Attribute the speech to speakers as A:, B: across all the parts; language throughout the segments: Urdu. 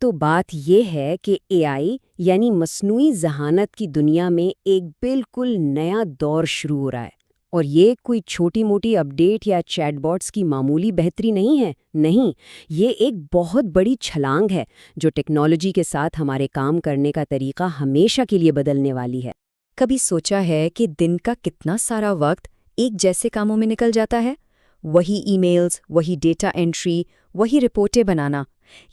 A: تو بات یہ ہے کہ اے آئی یعنی مصنوعی ذہانت کی دنیا میں ایک بالکل نیا دور شروع ہو رہا ہے، اور یہ کوئی چھوٹی موٹی اپڈیٹ یا چیٹ باٹس کی معمولی بہتری نہیں ہے، نہیں، یہ ایک بہت بڑی چھلانگ ہے جو ٹیکنالوجی کے ساتھ ہمارے کام کرنے کا طریقہ ہمیشہ کے لیے بدلنے والی ہے۔
B: کبھی سوچا ہے کہ دن کا کتنا سارا وقت ایک جیسے کاموں میں نکل جاتا ہے؟ وہی ای میلز، وہی ڈیٹا انٹری، وہی رپورٹیں بنانا،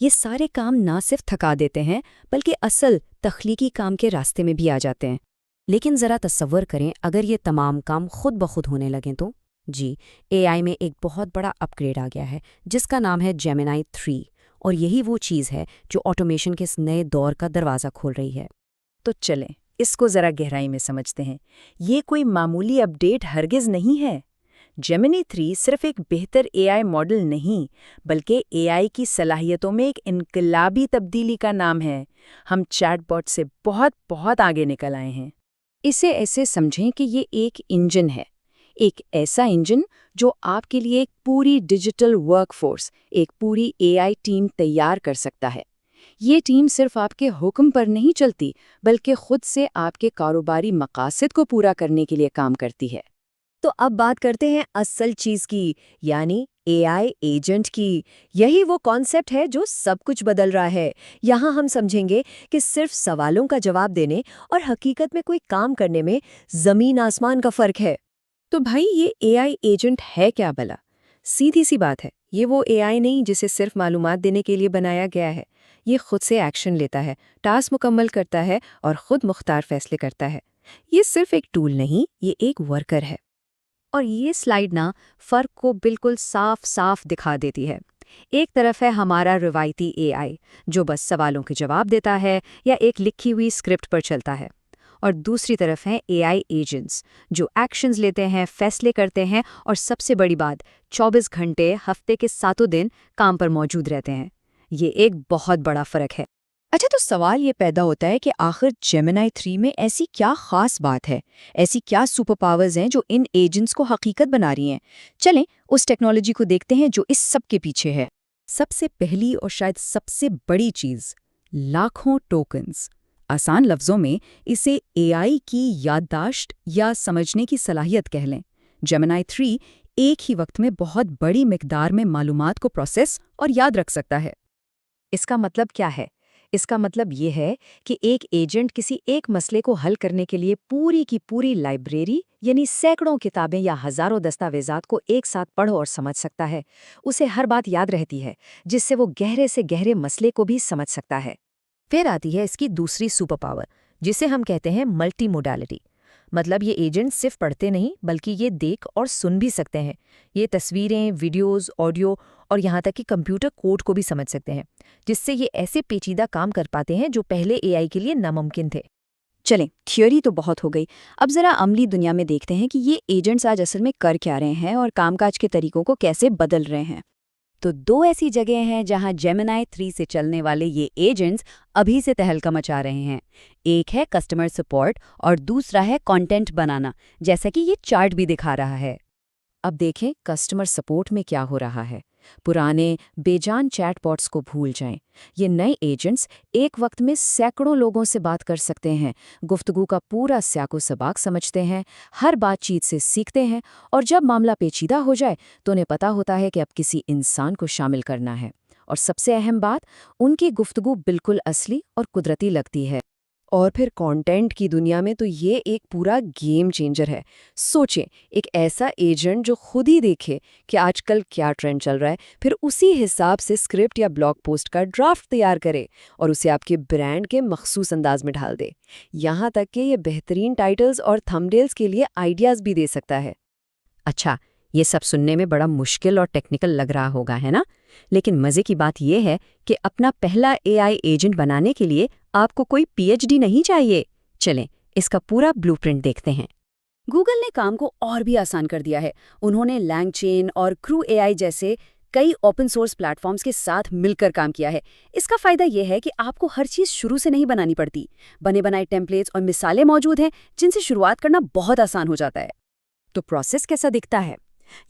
B: یہ سارے کام نہ صرف تھکا دیتے ہیں بلکہ اصل تخلیقی کام کے راستے میں بھی آ جاتے ہیں۔
A: لیکن ذرا تصور کریں اگر یہ تمام کام خود بخود ہونے لگیں تو؟ جی، اے آئی میں ایک بہت بڑا اپ گریڈ آ گیا ہے جس کا نام ہے جیمینائی 3، اور یہی وہ چیز ہے جو آٹومیشن کے اس نئے دور کا دروازہ کھول رہی ہے۔
B: تو چلیں اس کو ذرا گہرائی میں سمجھتے ہیں۔ یہ کوئی معمولی اپڈیٹ ہرگز نہیں ہے۔ جیمینی 3 صرف ایک بہتر اے آئی ماڈل نہیں بلکہ اے آئی کی صلاحیتوں میں ایک انقلابی تبدیلی کا نام ہے۔ ہم چیٹ باٹ سے بہت بہت آگے نکل آئے ہیں۔
A: اسے ایسے سمجھیں کہ یہ ایک انجن ہے، ایک ایسا انجن جو آپ کے لیے ایک پوری ڈیجیٹل ورک فورس، ایک پوری اے آئی ٹیم تیار کر سکتا ہے۔ یہ ٹیم صرف آپ کے حکم پر نہیں چلتی بلکہ خود سے آپ کے کاروباری مقاصد کو پورا کرنے کے لیے کام کرتی ہے۔
B: تو اب بات کرتے ہیں اصل چیز کی، یعنی اے آئی ایجنٹ کی۔ یہی وہ کانسیپٹ ہے جو سب کچھ بدل رہا ہے۔ یہاں ہم سمجھیں گے کہ صرف سوالوں کا جواب دینے اور حقیقت میں کوئی کام کرنے میں زمین آسمان کا فرق ہے۔
A: تو بھائی، یہ اے آئی ایجنٹ ہے کیا بھلا؟ سیدھی سی بات ہے، یہ وہ اے آئی نہیں جسے صرف معلومات دینے کے لیے بنایا گیا ہے۔ یہ خود سے ایکشن لیتا ہے، ٹاسک مکمل کرتا ہے اور خود مختار فیصلے کرتا ہے۔ یہ صرف ایک ٹول نہیں، یہ ایک ورکر ہے۔
B: اور یہ سلائیڈ نا فرق کو بالکل صاف صاف دکھا دیتی ہے۔ ایک طرف ہے ہمارا روایتی اے آئی جو بس سوالوں کے جواب دیتا ہے یا ایک لکھی ہوئی اسکرپٹ پر چلتا ہے، اور دوسری طرف ہیں اے آئی ایجنٹس جو ایکشنز لیتے ہیں، فیصلے کرتے ہیں اور سب سے بڑی بات 24 گھنٹے ہفتے کے 7 دن کام پر موجود رہتے ہیں۔ یہ ایک بہت بڑا فرق ہے۔
C: اچھا، تو سوال یہ پیدا ہوتا ہے کہ آخر جیمینائی 3 میں ایسی کیا خاص بات ہے، ایسی کیا سپر پاورز ہیں جو ان ایجنٹس کو حقیقت بنا رہی ہیں؟ چلیں اس ٹیکنالوجی کو دیکھتے ہیں جو اس سب کے پیچھے ہے۔
B: سب سے پہلی اور شاید سب سے بڑی چیز، لاکھوں ٹوکنز۔ آسان لفظوں میں اسے اے آئی کی یادداشت یا سمجھنے کی صلاحیت کہہ لیں۔ جیمینائی 3 ایک ہی وقت میں بہت بڑی مقدار میں معلومات کو پروسیس اور یاد رکھ سکتا ہے۔
C: اس کا مطلب کیا ہے؟ اس کا مطلب یہ ہے کہ ایک ایجنٹ کسی ایک مسئلے کو حل کرنے کے لیے پوری کی پوری لائبریری یعنی سینکڑوں کتابیں یا ہزاروں دستاویزات کو ایک ساتھ پڑھ اور سمجھ سکتا ہے۔ اسے ہر بات یاد رہتی ہے جس سے وہ گہرے سے گہرے مسئلے کو بھی سمجھ سکتا ہے۔
B: پھر آتی ہے اس کی دوسری سپر پاور جسے ہم کہتے ہیں ملٹی موڈالٹی۔ مطلب یہ ایجنٹ صرف پڑھتے نہیں بلکہ یہ دیکھ اور سن بھی سکتے ہیں۔ یہ تصویریں، ویڈیوز، آڈیو اور یہاں تک کہ کمپیوٹر کوڈ کو بھی سمجھ سکتے ہیں، جس سے یہ ایسے پیچیدہ کام کر پاتے ہیں جو پہلے اے آئی کے لیے ناممکن تھے۔
C: چلیں، تھیوری تو بہت ہو گئی، اب ذرا عملی دنیا میں دیکھتے ہیں کہ یہ ایجنٹس آج اصل میں کر کیا رہے ہیں اور کام کاج کے طریقوں کو کیسے بدل رہے ہیں۔
A: تو 2 ایسی جگہیں ہیں جہاں جیمینائی 3 سے چلنے والے یہ ایجنٹس ابھی سے تہلکہ مچا رہے ہیں۔ ایک ہے کسٹمر سپورٹ اور دوسرا ہے کنٹینٹ بنانا، جیسا کہ یہ چارٹ بھی دکھا رہا ہے۔
C: اب دیکھیں کسٹمر سپورٹ میں کیا ہو رہا ہے۔ پرانے بے جان چیٹ باٹس کو بھول جائیں۔ یہ نئے ایجنٹس ایک وقت میں سینکڑوں لوگوں سے بات کر سکتے ہیں، گفتگو کا پورا سیاق و سباق سمجھتے ہیں، ہر بات چیت سے سیکھتے ہیں، اور جب معاملہ پیچیدہ ہو جائے تو انہیں پتہ ہوتا ہے کہ اب کسی انسان کو شامل کرنا ہے۔ اور سب سے اہم بات، ان کی گفتگو بالکل اصلی اور قدرتی لگتی ہے۔ اور پھر کانٹینٹ کی دنیا میں تو یہ ایک پورا گیم چینجر ہے۔ سوچیں، ایک ایسا ایجنٹ جو خود ہی دیکھے کہ آج کل کیا ٹرینڈ چل رہا ہے، پھر اسی حساب سے اسکرپٹ یا بلاگ پوسٹ کا ڈرافٹ تیار کرے اور اسے آپ کے برانڈ کے مخصوص انداز میں ڈال دے۔ یہاں تک کہ یہ بہترین ٹائٹلز اور تھمبنیلز کے لیے آئیڈیاز بھی دے سکتا ہے۔
A: اچھا، یہ سب سننے میں بڑا مشکل اور ٹیکنیکل لگ رہا ہوگا، ہے نا؟ لیکن مزے کی بات یہ ہے کہ اپنا پہلا اے آئی ایجنٹ بنانے کے لیے آپ کو کوئی پی ایچ ڈی نہیں چاہیے۔ چلیں اس کا پورا بلو پرنٹ دیکھتے ہیں۔ گوگل نے کام کو اور بھی آسان کر دیا ہے۔ انہوں نے لینگ چین اور کرو اے آئی جیسے کئی اوپن سورس پلیٹ فارمز کے ساتھ مل کر کام کیا ہے۔ اس کا فائدہ یہ ہے کہ آپ کو ہر چیز شروع سے نہیں بنانی پڑتی۔ بنے بنائے ٹیمپلیٹس اور مثالیں موجود ہیں جن سے شروعات کرنا بہت آسان ہو جاتا ہے۔
C: تو پروسیس کیسا دکھتا ہے؟